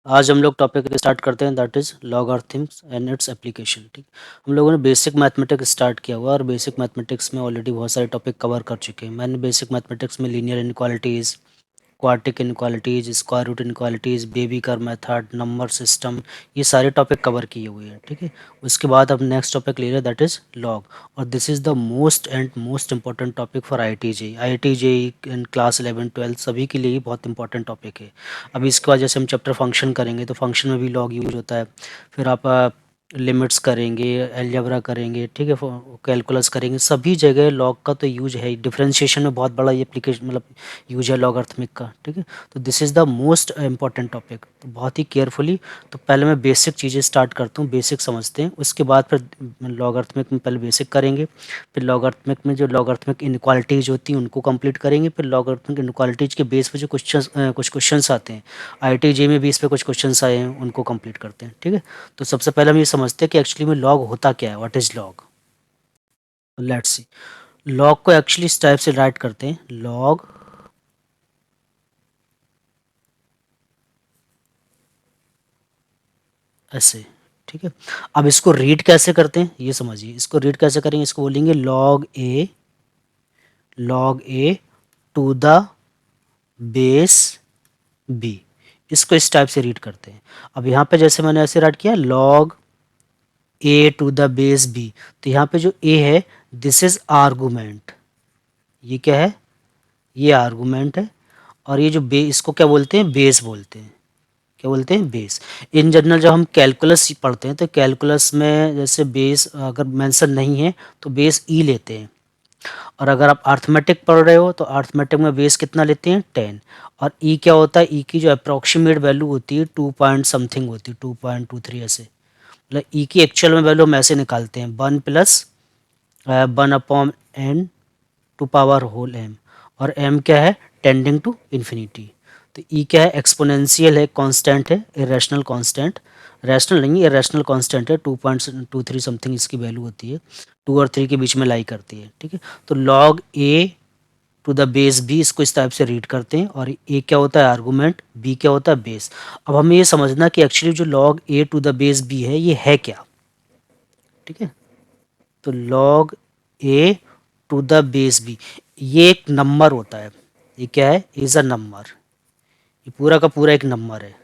आज हम लोग टॉपिक स्टार्ट करते हैं that is logarithms and its application. ठीक, हम लोगों ने बेसिक मैथमेटिक्स स्टार्ट किया हुआ और बेसिक मैथमेटिक्स में ऑलरेडी बहुत सारे टॉपिक कवर कर चुके हैं। मैंने बेसिक मैथमेटिक्स में linear inequalities, quadratic inequalities, square root inequalities, wavy curve method, number system, ये सारे टॉपिक कवर किए हुए हैं। ठीक है, उसके बाद अब नेक्स्ट टॉपिक ले रहे हैं दैट इज़ लॉग, और this is the most important topic for I I T J and class 11 12 सभी के लिए ही बहुत इंपॉर्टेंट टॉपिक है। अभी इसके बाद जैसे हम चैप्टर फंक्शन करेंगे तो फंक्शन में भी लॉग यूज होता है। फिर आप लिमिट्स करेंगे, अलजेब्रा करेंगे, ठीक है, कैलकुलस करेंगे, सभी जगह लॉग का तो यूज है। डिफरेंशिएशन में बहुत बड़ा ये एप्लीकेशन मतलब यूज है लॉगरिथमिक का। ठीक है, तो this is the most important topic, तो बहुत ही केयरफुली। तो पहले मैं बेसिक चीज़ें स्टार्ट करता हूँ, बेसिक समझते हैं, उसके बाद फिर लॉगरिथमिक में पहले बेसिक करेंगे, फिर लॉगरिथमिक में जो लॉगरिथमिक इनइक्वालिटीज़ होती हैं उनको कंप्लीट करेंगे, फिर लॉगरिथमिक इनइक्वालिटीज़ के बेस पे जो कुछ क्वेश्चंस आते हैं, आई में भी इस पे कुछ क्वेश्चंस आए हैं, उनको कंप्लीट करते हैं। ठीक है, तो सबसे पहले हम ये समझते हैं कि एक्चुअली में लॉग होता क्या है, what is log. Let's see, log को एक्चुअली इस टाइप से राइट करते हैं, लॉग ऐसे। ठीक है, अब इसको रीड कैसे करते हैं ये समझिए। इसको रीड कैसे करेंगे, इसको बोलेंगे log A to the base B. इसको इस टाइप से रीड करते हैं। अब यहाँ पे जैसे मैंने ऐसे राइट किया log A to the base B, तो यहाँ पे जो ए है दिस इज आर्गुमेंट, ये क्या है, ये आर्गुमेंट है। और ये जो बे इसको क्या बोलते हैं, बेस बोलते हैं। क्या बोलते हैं, बेस। इन जनरल जब हम कैलकुलस पढ़ते हैं तो कैलकुलस में जैसे बेस अगर मेंशन नहीं है तो बेस ई लेते हैं, और अगर आप अर्थमेटिक पढ़ रहे हो तो अर्थमेटिक में बेस कितना लेते हैं, 10। और ई क्या होता है, ई की जो अप्रोक्सीमेट वैल्यू होती है 2 पॉइंट समथिंग होती है, 2.23 ऐसे। मतलब ई की एक्चुअल में वैल्यू हम ऐसे निकालते हैं 1 plus 1/n to power whole M, और एम क्या है, टेंडिंग टू इन्फिनिटी। तो ई क्या है, एक्सपोनेंशियल है, कांस्टेंट है, इरेशनल कांस्टेंट, रैशनल नहीं इरेशनल कांस्टेंट है, 2.23 समथिंग इसकी वैल्यू होती है, 2 और 3 के बीच में लाई करती है। ठीक है, तो log A to the base B, इसको इस टाइप से रीड करते हैं, और ए क्या होता है आर्गुमेंट, बी क्या होता है बेस। अब हमें ये समझना कि एक्चुअली जो log A to the base b है ये है क्या। ठीक है, तो log A to the base b ये एक नंबर होता है। ये क्या है, इज अ नंबर, ये पूरा का पूरा एक नंबर है।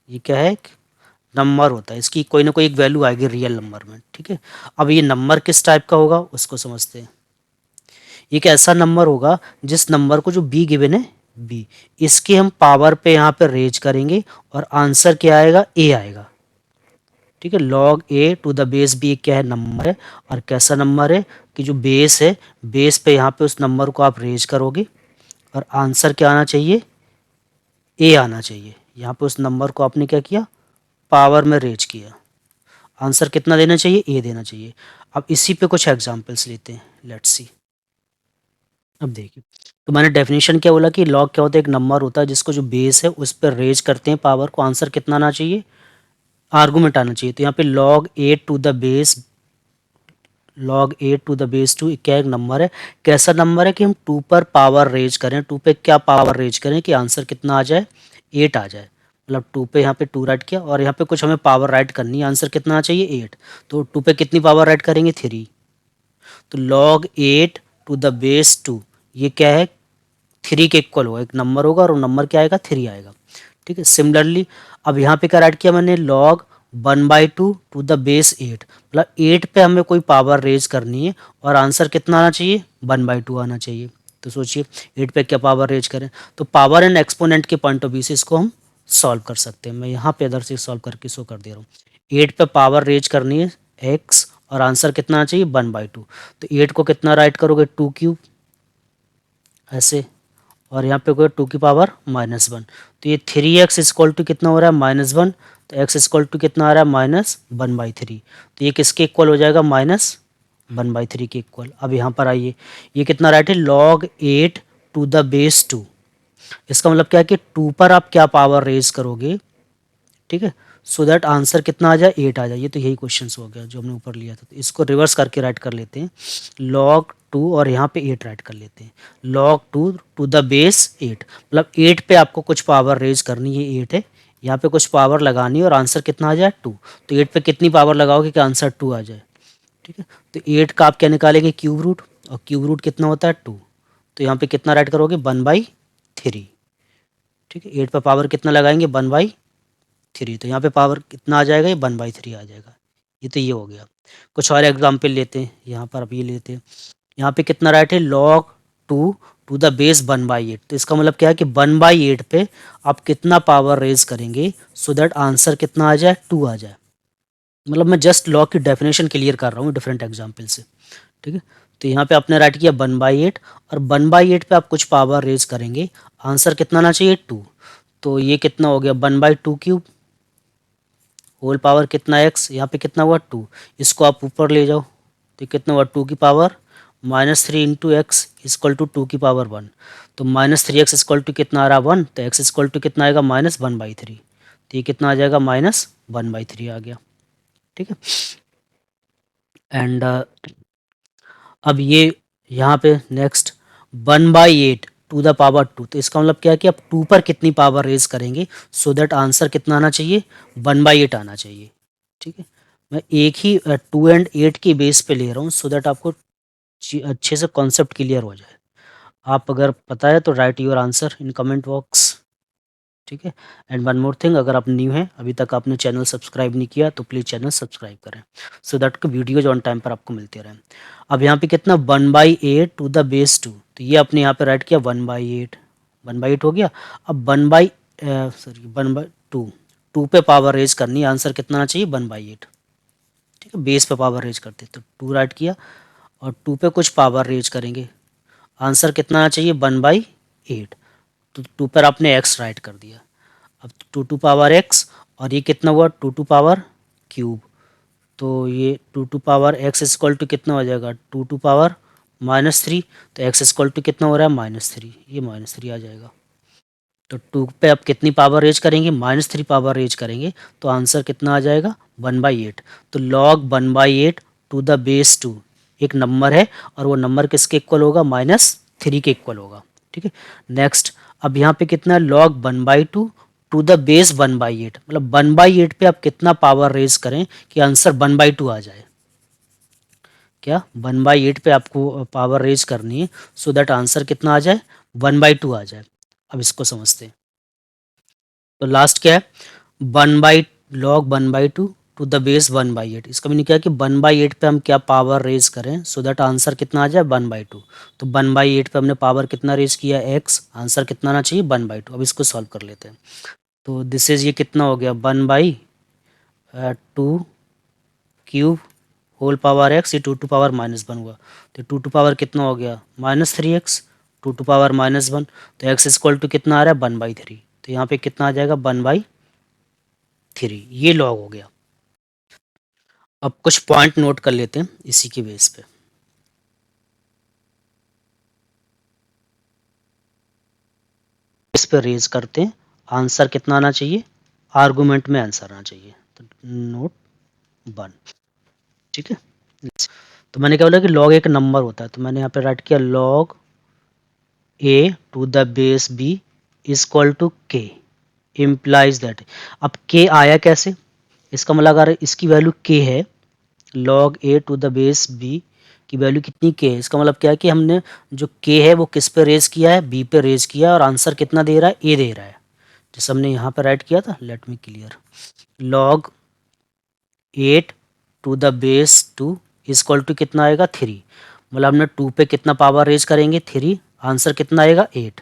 ये क्या है, एक नंबर होता है, इसकी कोई ना कोई एक वैल्यू आएगी रियल नंबर में। ठीक है, अब ये नंबर किस टाइप का होगा उसको समझते हैं। ये एक ऐसा नंबर होगा जिस नंबर को जो बी गिवन है, बी, इसके हम पावर पे यहाँ पे रेज करेंगे और आंसर क्या आएगा, ए आएगा। ठीक है, log A to the base b क्या है, नंबर है, और कैसा नंबर है कि जो बेस है, बेस पे यहाँ पे उस नंबर को आप रेज करोगे और आंसर क्या आना चाहिए, ए आना चाहिए। यहाँ पे उस नंबर को आपने क्या किया, पावर में रेज किया, आंसर कितना देना चाहिए, ए देना चाहिए। अब इसी पे कुछ एग्जांपल्स लेते हैं, लेट्स सी। अब देखिए, तो मैंने डेफिनेशन क्या बोला कि लॉग क्या होता है, एक नंबर होता है जिसको जो बेस है उस पर रेज करते हैं पावर को, आंसर कितना आना चाहिए, आर्गुमेंट आना चाहिए। तो यहाँ पे log 8 to the base 2 क्या एक नंबर है, कैसा नंबर है कि हम 2 पर पावर रेज करें, 2 पे क्या पावर रेज करें कि आंसर कितना आ जाए, 8 आ जाए। मतलब 2 पे यहाँ पे 2 राइट किया और यहाँ पे कुछ हमें पावर राइट करनी है, आंसर कितना आ चाहिए, 8। तो 2 पे कितनी पावर राइट करेंगे, 3। तो log 8 to the base 2 ये क्या है, 3 के इक्वल होगा, एक नंबर होगा और वो नंबर क्या आएगा, 3 आएगा। ठीक है, सिमिलरली अब यहाँ पे क्या राइट किया मैंने, log 1/2 to the base 8, मतलब 8 पे हमें कोई पावर रेज करनी है और आंसर कितना आना चाहिए, 1/2 आना चाहिए। तो सोचिए 8 पे क्या पावर रेज करें, तो पावर एंड एक्सपोनेंट के पॉइंट ऑफ व्यू से इसको हम सॉल्व कर सकते हैं। मैं यहाँ पे अदर से सॉल्व करके शो कर दे रहा हूँ। 8 पे पावर रेज करनी है एक्स और आंसर कितना आना चाहिए, 1/2। तो 8 को कितना राइट करोगे, 2³ ऐसे, और यहाँ पे कोई 2 की पावर -1। तो ये 3x इक्वल टू कितना हो रहा है, -1। तो x इक्वल टू कितना आ रहा है, -1/3। तो ये किसके इक्वल हो जाएगा, -1/3 के इक्वल। अब यहाँ पर आइए, ये कितना राइट है, log 8 to the base 2। इसका मतलब क्या है कि 2 पर आप क्या पावर रेज करोगे। ठीक है, सो दैट आंसर कितना आ जाए 8 आ जाए। ये तो यही क्वेश्चन हो गया जो हमने ऊपर लिया था। तो इसको रिवर्स करके राइट कर लेते हैं, log 2 और यहाँ पे 8 राइट कर लेते हैं, log 2 टू द बेस 8, मतलब 8 पे आपको कुछ पावर रेज करनी है, 8 है, यहाँ पे कुछ पावर लगानी है और आंसर कितना आ जाए 2। तो 8 पे कितनी पावर लगाओगे कि आंसर 2 आ जाए, ठीक है। तो 8 का आप क्या निकालेंगे, क्यूब रूट, और क्यूब रूट कितना होता है 2। तो यहाँ पे कितना राइट करोगे 1/3, ठीक है। 8 पे पावर कितना लगाएंगे 1/3, तो यहाँ पे पावर कितना आ जाएगा, ये 1/3 आ जाएगा। ये तो ये हो गया। कुछ और एग्जाम्पल लेते हैं, यहाँ पर अब ये लेते हैं, यहाँ पे कितना राइट है, log 2 टू द बेस 1/8। तो इसका मतलब क्या है कि 1/8 पे आप कितना पावर रेज करेंगे सो दैट आंसर कितना आ जाए 2 आ जाए। मतलब मैं जस्ट लॉग की डेफिनेशन क्लियर कर रहा हूँ डिफरेंट एग्जाम्पल से, ठीक है। तो यहाँ पे आपने राइट किया 1/8, और 1/8 पे आप कुछ पावर रेज करेंगे, आंसर कितना आना चाहिए 2। तो ये कितना हो गया 1/2 क्यूब, होल पावर कितना एक्स, यहाँ पे कितना हुआ 2, इसको आप ऊपर ले जाओ तो कितना हुआ 2 की power -3 into x equal to 2 की पावर 1। तो -3x इक्वल टू कितना आ रहा 1, तो x इक्वल टू कितना आएगा -1/3। तो ये कितना आ जाएगा -1/3 आ गया, ठीक है। एंड अब ये यहाँ पे नेक्स्ट 1/8 टू द पावर 2, तो इसका मतलब क्या है कि आप 2 पर कितनी पावर रेज करेंगे सो दैट आंसर कितना आना चाहिए 1/8 आना चाहिए, ठीक है। मैं एक ही 2 एंड 8 की बेस पे ले रहा हूँ सो दैट आपको अच्छे से कॉन्सेप्ट क्लियर हो जाए। आप अगर पता है तो right your answer in comment box, ठीक है। एंड वन मोर थिंग, अगर आप न्यू हैं, अभी तक आपने चैनल सब्सक्राइब नहीं किया तो प्लीज़ चैनल सब्सक्राइब करें सो दैट कि वीडियोज ऑन टाइम पर आपको मिलते रहें। अब यहाँ पे कितना 1/8 टू द बेस 2, तो ये आपने यहाँ पे राइट किया 1/8, 1/8 हो गया। अब 1/2, 2 पे पावर रेज करनी है, आंसर कितना आना चाहिए 1/8, ठीक है। बेस पे पावर रेज करते तो 2 राइट किया, और 2 पे कुछ पावर रेज करेंगे, आंसर कितना आना चाहिए 1/8। तो 2 पर आपने एक्स राइट कर दिया। अब 2 टू पावर एक्स, और ये कितना हुआ 2 टू पावर क्यूब, तो ये 2 to power x equal to कितना हो जाएगा 2 टू पावर -3। तो एक्स इक्वल टू कितना हो रहा है -3, ये -3 आ जाएगा। तो 2 पे आप कितनी पावर रेज करेंगे -3 पावर रेज करेंगे, तो आंसर कितना आ जाएगा 1/8। तो log 1/8 टू द बेस 2 एक नंबर है, और वो नंबर किसके इक्वल होगा -3 के इक्वल होगा, ठीक है। नेक्स्ट, अब यहाँ पे कितना log 1/2 टू द बेस 1/8, मतलब 1/8 पे आप कितना पावर रेज करें कि आंसर 1/2 आ जाए। क्या 1/8 पे आपको पावर रेज करनी है सो दैट आंसर कितना आ जाए 1/2 आ जाए। अब इसको समझते हैं। तो लास्ट क्या है, 1/log 1/2 टू द बेस 1/8। इसका मीनिंग क्या है कि 1/8 पे हम क्या पावर रेज करें सो दैट आंसर कितना आ जाए 1/2। तो 1/8 पे हमने पावर कितना रेज किया x, आंसर कितना आना चाहिए 1/2। अब इसको सॉल्व कर लेते हैं। तो दिस इज, ये कितना हो गया 1/2 क्यूब होल पावर एक्स, ये 2 टू पावर -1 हुआ, तो 2 टू पावर कितना हो गया -3x, 2 टू पावर -1, तो x इक्वल टू कितना आ रहा है 1/3। तो यहाँ पे कितना आ जाएगा 1/3, ये लॉग हो गया। अब कुछ पॉइंट नोट कर लेते हैं इसी के बेस पे। इस पे रेज करते हैं, आंसर कितना आना चाहिए, आर्गुमेंट में आंसर आना चाहिए। तो नोट 1, ठीक है। तो मैंने क्या बोला कि लॉग एक नंबर होता है, तो मैंने यहाँ पे राइट किया log a to the base b equal to k implies that. अब k आया कैसे, इसका मतलब अगर इसकी वैल्यू k है, log a to the base b की वैल्यू कितनी k है, इसका मतलब क्या है कि हमने जो k है वो किस पे रेज किया है, b पे रेज किया है, और आंसर कितना दे रहा है a दे रहा है, जैसे हमने यहाँ पे राइट किया था। Let me clear, log 8 to the base 2 equal to कितना आएगा 3, मतलब हमने 2 पे कितना पावर रेज करेंगे 3, आंसर कितना आएगा 8,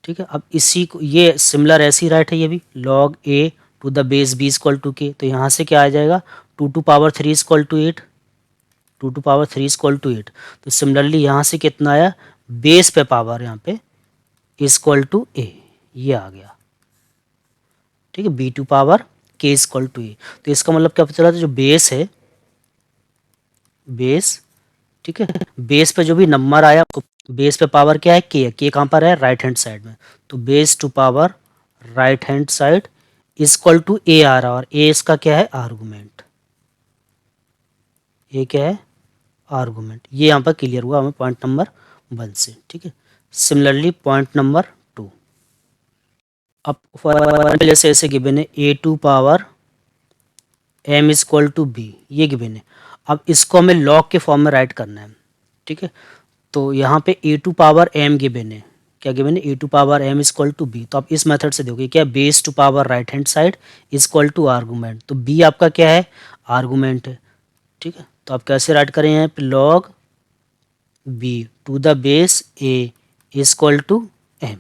ठीक है। अब इसी को ये सिमिलर ऐसी राइट है, ये भी log a to the base b equal to k, तो यहाँ से क्या आ जाएगा 2 to power 3 equal to 8, 2 to power 3 equal to 8। तो सिमिलरली यहाँ से कितना आया बेस पे पावर यहाँ पे इक्वल टू a, ये आ गया, ठीक है। b to power k equal to a, तो इसका मतलब क्या पता चला था, जो बेस है, बेस, ठीक है, बेस पे जो भी नंबर आया उसको, बेस पे पावर क्या है k है, k कहाँ पर है राइट हैंड साइड में, तो base to power right hand side equal to A आ रहा और ए इसका क्या है आर्गूमेंट, ए क्या है आर्गूमेंट। ये यहाँ पर क्लियर हुआ हमें पॉइंट नंबर 1 से, ठीक है। सिमिलरली पॉइंट नंबर 2, अब पहले से ऐसे गिवन है A to power M equal to B, ये गिवन है। अब इसको हमें लॉग के फॉर्म में राइट करना है, ठीक है। तो यहाँ पे A to power M given है, क्या गिवन है A to power M equal to B. तो आप इस मेथड से देखोगे क्या base to power right hand side equal to argument, तो बी आपका क्या है आर्गूमेंट है, ठीक है। तो आप कैसे राइट करें यहाँ पे log B to the base A equal to m,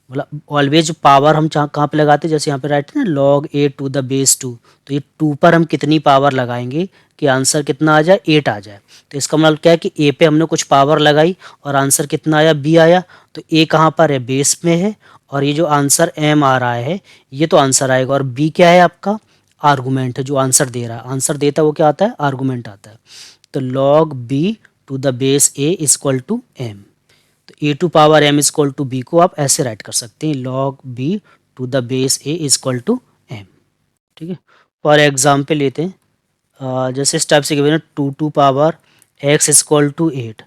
मतलब ऑलवेज जो पावर हम कहाँ पे लगाते हैं, जैसे यहाँ पे राइट है ना log A to the base 2, तो ये 2 पर हम कितनी पावर लगाएंगे कि आंसर कितना आ जाए 8 आ जाए। तो इसका मतलब क्या है कि ए पे हमने कुछ पावर लगाई और आंसर कितना आया बी आया। तो ए कहाँ पर है बेस में है, और ये जो आंसर एम आ रहा है ये तो आंसर आएगा, और बी क्या है आपका आर्गूमेंट है जो आंसर दे रहा है, आंसर देता है वो क्या आता है आर्गूमेंट आता है। तो log B to the base A equal to M, तो A to power M equal to B को आप ऐसे राइट कर सकते हैं log B to the base A equal to M, ठीक है। फॉर एग्जाम्पल लेते हैं जैसे इस टाइप से गिवन है two to power x equal to 8।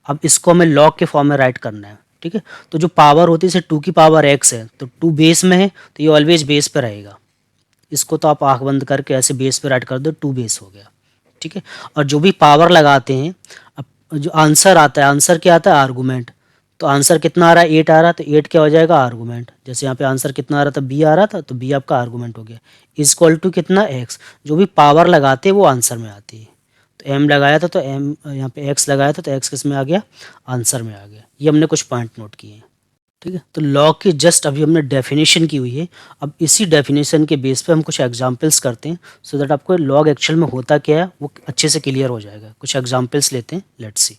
अब इसको हमें लॉग के फॉर्म में राइट करना है, ठीक है। तो जो पावर होती है जैसे 2 की पावर एक्स है तो 2 बेस में है तो ये ऑलवेज बेस पे रहेगा, इसको तो आप आँख बंद करके ऐसे बेस पे राइट कर दो 2 बेस हो गया, ठीक है। और जो भी पावर लगाते हैं, अब जो आंसर आता है आंसर क्या आता है आर्गूमेंट, तो आंसर कितना आ रहा है 8 आ रहा है तो 8 क्या हो जाएगा आर्गूमेंट। जैसे यहाँ पे आंसर कितना आ रहा था बी आ रहा था तो बी आपका आर्गूमेंट हो गया इक्वल टू कितना एक्स, जो भी पावर लगाते हैं वो आंसर में आती है। तो एम लगाया था तो एम यहाँ पे एक्स लगाया था तो एक्स किस में आ गया आंसर में आ गया। ये हमने कुछ पॉइंट नोट किए हैं, ठीक है। तो लॉग की जस्ट अभी हमने डेफिनेशन की हुई है, अब इसी डेफिनेशन के बेस पे हम कुछ एग्जांपल्स करते हैं सो दैट आपको लॉग एक्चुअल में होता क्या है वो अच्छे से क्लियर हो जाएगा। कुछ एग्जांपल्स लेते हैं, लेट्स सी।